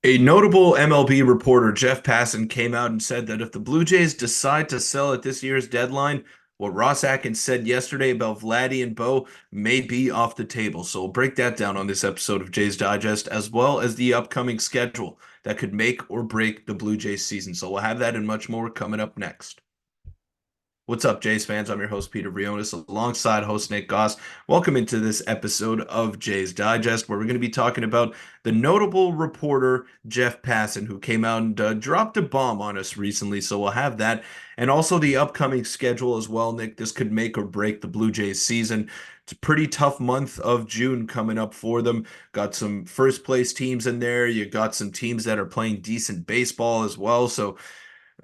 A notable MLB reporter, Jeff Passan, came out and said that if the Blue Jays decide to sell at this year's deadline, what Ross Atkins said yesterday about Vladdy and Bo may be off the table. So we'll break that down on this episode of Jays Digest, as well as the upcoming schedule that could make or break the Blue Jays season. So we'll have that and much more coming up next. What's up, Jays fans? I'm your host, Peter Vryonis, alongside host Nick Goss. Welcome into this episode of Jays Digest, where we're going to be talking about the notable reporter, Jeff Passan, who came out and dropped a bomb on us recently. So we'll have that. And also the upcoming schedule as well, Nick. This could make or break the Blue Jays season. It's a pretty tough month of June coming up for them. Got some first place teams in there. You got some teams that are playing decent baseball as well. So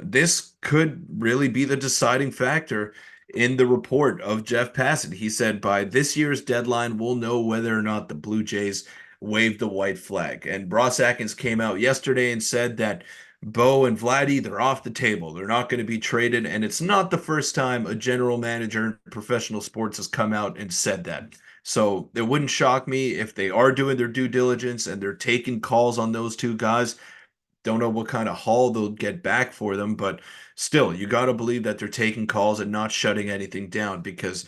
this could really be the deciding factor in the report of Jeff Passan. He said by this year's deadline, we'll know whether or not the Blue Jays waved the white flag. And Ross Atkins came out yesterday and said that Bo and Vladdy, they're off the table. They're not going to be traded. And it's not the first time a general manager in professional sports has come out and said that. So it wouldn't shock me if they are doing their due diligence and they're taking calls on those two guys. Don't know what kind of haul they'll get back for them, but still, you got to believe that they're taking calls and not shutting anything down because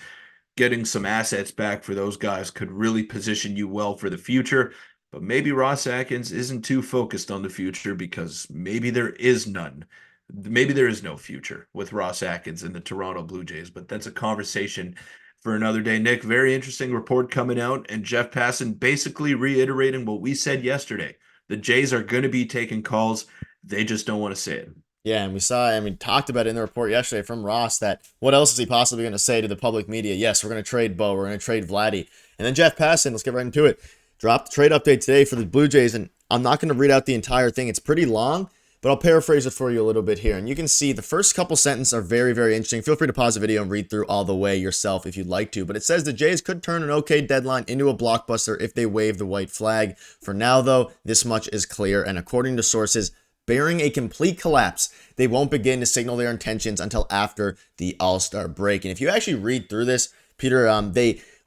getting some assets back for those guys could really position you well for the future. But maybe Ross Atkins isn't too focused on the future because maybe there is none. Maybe there is no future with Ross Atkins and the Toronto Blue Jays, but that's a conversation for another day. Nick, very interesting report coming out, and Jeff Passan basically reiterating what we said yesterday. The Jays are going to be taking calls. They just don't want to say it. Yeah, and we saw, talked about it in the report yesterday from Ross that what else is he possibly going to say to the public media? Yes, we're going to trade Bo, we're going to trade Vladdy. And then Jeff Passan, let's get right into it, dropped the trade update today for the Blue Jays, and I'm not going to read out the entire thing. It's pretty long, but I'll paraphrase it for you a little bit here. And you can see the first couple sentences are very, very interesting. Feel free to pause the video and read through all the way yourself if you'd like to. But it says the Jays could turn an okay deadline into a blockbuster if they wave the white flag. For now, though, this much is clear. And according to sources, bearing a complete collapse, they won't begin to signal their intentions until after the All-Star break. And if you actually read through this, Peter,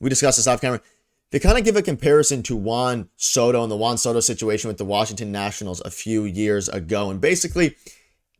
we discussed this off camera. They kind of give a comparison to Juan Soto and the Juan Soto situation with the Washington Nationals a few years ago. And basically,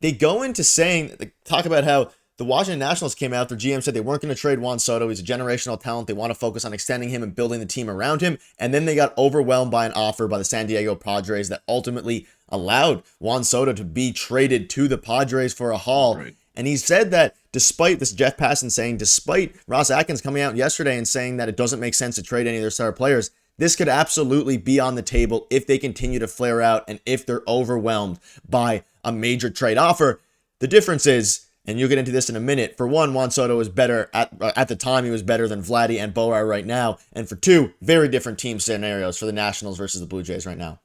they go into saying, they talk about how the Washington Nationals came out, their GM said they weren't going to trade Juan Soto. He's a generational talent. They want to focus on extending him and building the team around him. And then they got overwhelmed by an offer by the San Diego Padres that ultimately allowed Juan Soto to be traded to the Padres for a haul. Right. And he said that despite this, Jeff Passan saying, despite Ross Atkins coming out yesterday and saying that it doesn't make sense to trade any of their star players, this could absolutely be on the table if they continue to flare out and if they're overwhelmed by a major trade offer. The difference is, and you'll get into this in a minute, for one, Juan Soto was better at the time. He was better than Vladdy and Bo are right now. And for two, very different team scenarios for the Nationals versus the Blue Jays right now.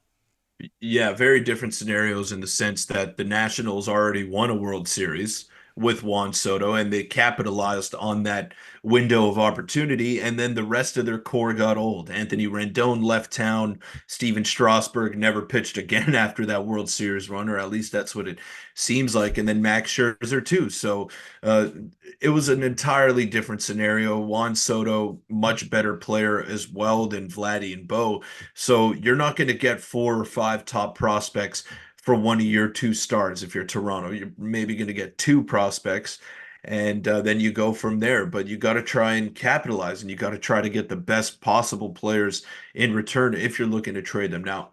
Yeah, very different scenarios in the sense that the Nationals already won a World Series with Juan Soto and they capitalized on that window of opportunity. And then the rest of their core got old. Anthony Rendon left town. Steven Strasburg never pitched again after that World Series run, or at least that's what it seems like. And then Max Scherzer, too. So uh, it was an entirely different scenario. Juan Soto, much better player as well than Vladdy and Bo. So you're not going to get four or five top prospects for one of your two stars. If you're Toronto, you're maybe going to get two prospects, and then you go from there. But you got to try and capitalize, and you got to try to get the best possible players in return if you're looking to trade them. Now,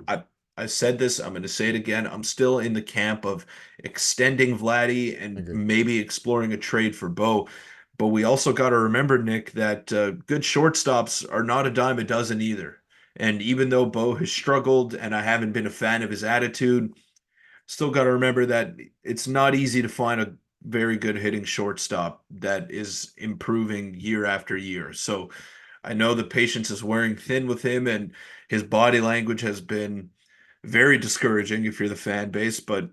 I said this, I'm going to say it again. I'm still in the camp of extending Vladdy and Agreed. maybe exploring a trade for Bo. But we also got to remember, Nick, that good shortstops are not a dime a dozen either. And even though Bo has struggled and I haven't been a fan of his attitude, still got to remember that it's not easy to find a very good hitting shortstop that is improving year after year. So I know the patience is wearing thin with him and his body language has been very discouraging if you're the fan base, but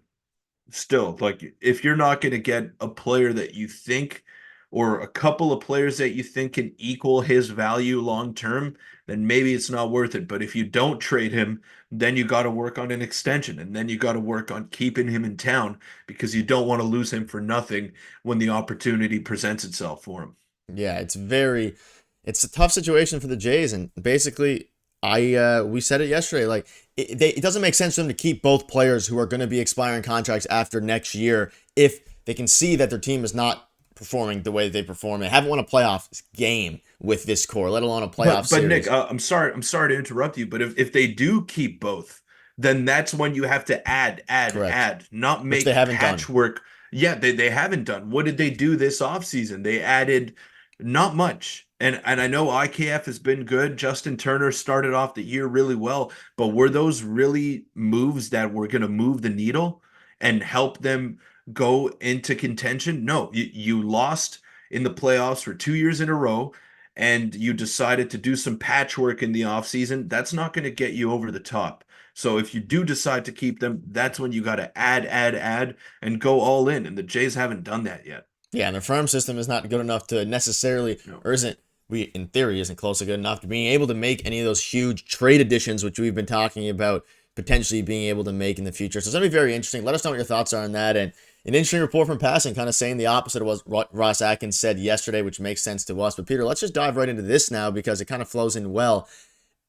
still, like if you're not going to get a player that you think or a couple of players that you think can equal his value long term, then maybe it's not worth it. But if you don't trade him, then you got to work on an extension and then you got to work on keeping him in town because you don't want to lose him for nothing when the opportunity presents itself for him. Yeah, it's a tough situation for the Jays. And basically, We said it yesterday. Like it doesn't make sense for them to keep both players who are going to be expiring contracts after next year if they can see that their team is not performing the way they perform. They haven't won a playoff game with this core, let alone a playoff But Nick, series. I'm sorry to interrupt you, but if they do keep both, then that's when you have to Correct. add, not Which they make haven't done. patchwork. Yeah, they haven't done. What did they do this offseason? They added not much. And I know IKF has been good. Justin Turner started off the year really well, but were those really moves that were going to move the needle and help them go into contention? No, you lost in the playoffs for 2 years in a row and you decided to do some patchwork in the offseason, that's not going to get you over the top. So if you do decide to keep them, that's when you got to add, and go all in. And the Jays haven't done that yet. Yeah, and their farm system is not good enough to necessarily, No. or isn't, we in theory isn't close to good enough to being able to make any of those huge trade additions, which we've been talking about potentially being able to make in the future. So it's going to be very interesting. Let us know what your thoughts are on that. And an interesting report from Passan, kind of saying the opposite of what Ross Atkins said yesterday, which makes sense to us. But Peter, let's just dive right into this now because it kind of flows in well.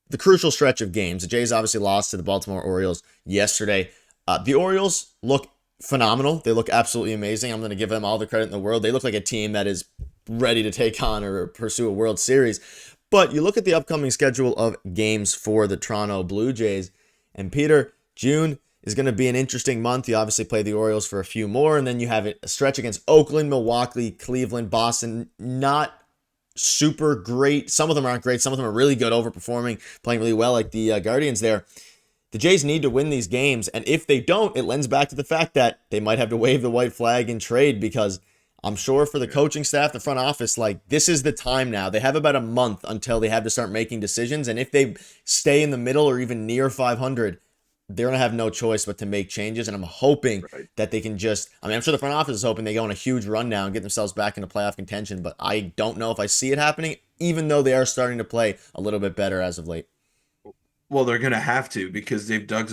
The crucial stretch of games. The Jays obviously lost to the Baltimore Orioles yesterday. The Orioles look phenomenal. They look absolutely amazing. I'm going to give them all the credit in the world. They look like a team that is ready to take on or pursue a World Series. But you look at the upcoming schedule of games for the Toronto Blue Jays, and Peter, June is going to be an interesting month. You obviously play the Orioles for a few more, and then you have a stretch against Oakland, Milwaukee, Cleveland, Boston. Not super great. Some of them aren't great. Some of them are really good, overperforming, playing really well, like the Guardians there. The Jays need to win these games, and if they don't, it lends back to the fact that they might have to wave the white flag and trade because I'm sure for the Yeah. coaching staff, the front office, like this is the time now. They have about a month until they have to start making decisions, and if they stay in the middle or even near 500, they're going to have no choice but to make changes, and I'm hoping Right. that they can just, I mean, I'm sure the front office is hoping they go on a huge rundown and get themselves back into playoff contention, but I don't know if I see it happening, even though they are starting to play a little bit better as of late. Well, they're going to have to because they've dug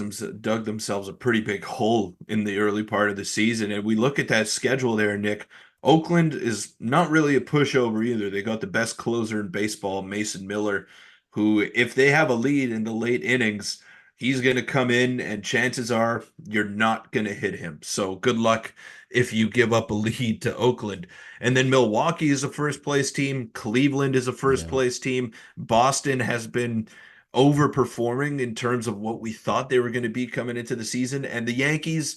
themselves a pretty big hole in the early part of the season. And we look at that schedule there, Nick. Oakland is not really a pushover either. They got the best closer in baseball, Mason Miller, who, if they have a lead in the late innings, he's going to come in, and chances are you're not going to hit him. So good luck if you give up a lead to Oakland. And then Milwaukee is a first place team. Cleveland is a first Yeah. place team. Boston has been overperforming in terms of what we thought they were going to be coming into the season. And the Yankees,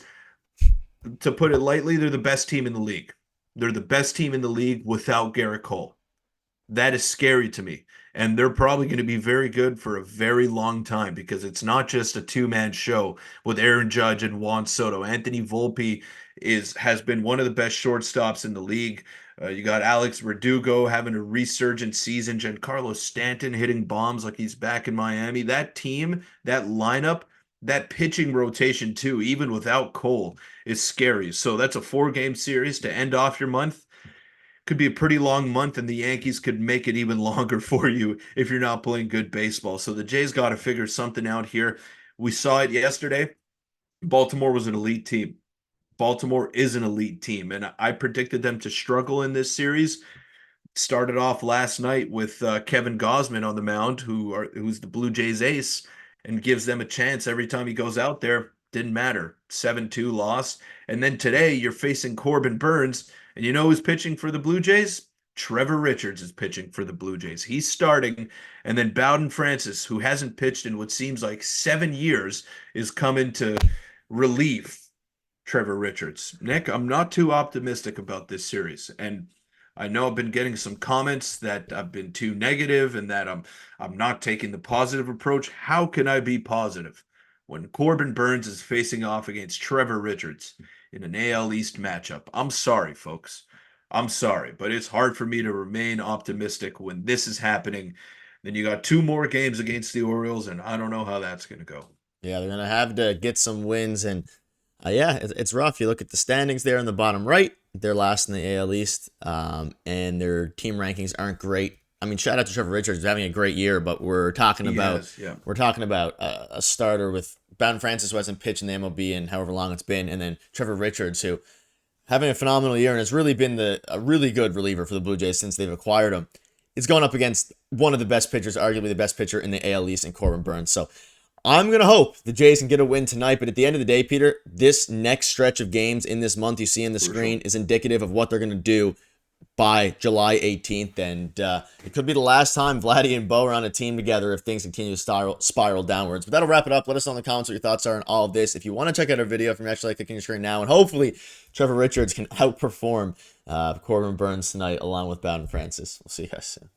to put it lightly, they're the best team in the league. They're the best team in the league without Garrett Cole. That is scary to me. And they're probably going to be very good for a very long time because it's not just a two-man show with Aaron Judge and Juan Soto. Anthony Volpe has been one of the best shortstops in the league. You got Alex Verdugo having a resurgent season. Giancarlo Stanton hitting bombs like he's back in Miami. That team, that lineup, that pitching rotation too, even without Cole, is scary. So that's a four-game series to end off your month. Could be a pretty long month, and the Yankees could make it even longer for you if you're not playing good baseball. So the Jays got to figure something out here. We saw it yesterday. Baltimore was an elite team. Baltimore is an elite team, and I predicted them to struggle in this series. Started off last night with Kevin Gausman on the mound, who's the Blue Jays ace, and gives them a chance every time he goes out there. Didn't matter. 7-2 loss. And then today you're facing Corbin Burns, and you know who's pitching for the Blue Jays? Trevor Richards is pitching for the Blue Jays. He's starting, and then Bowden Francis, who hasn't pitched in what seems like 7 years, is coming to relieve Trevor Richards. Nick, I'm not too optimistic about this series. And I know I've been getting some comments that I've been too negative and that I'm not taking the positive approach. How can I be positive when Corbin Burns is facing off against Trevor Richards in an AL East matchup? I'm sorry, folks. I'm sorry, but it's hard for me to remain optimistic when this is happening. Then you got two more games against the Orioles, and I don't know how that's going to go. Yeah, they're going to have to get some wins, and yeah, it's rough. You look at the standings there in the bottom right. They're last in the AL East, and their team rankings aren't great. I mean, shout out to Trevor Richards, having a great year, but He has, yeah. we're talking about a starter with Bowden Francis, who hasn't pitched in the MLB in however long it's been, and then Trevor Richards, who having a phenomenal year and has really been a really good reliever for the Blue Jays since they've acquired him. is going up against one of the best pitchers, arguably the best pitcher in the AL East, in Corbin Burns. So I'm going to hope the Jays can get a win tonight. But at the end of the day, Peter, this next stretch of games in this month you see on the screen is indicative of what they're going to do by July 18th. And it could be the last time Vladdy and Bo are on a team together if things continue to spiral downwards. But that'll wrap it up. Let us know in the comments what your thoughts are on all of this. If you want to check out our video from yesterday, click on your screen now. And hopefully Trevor Richards can outperform Corbin Burns tonight along with Bowden Francis. We'll see you guys soon.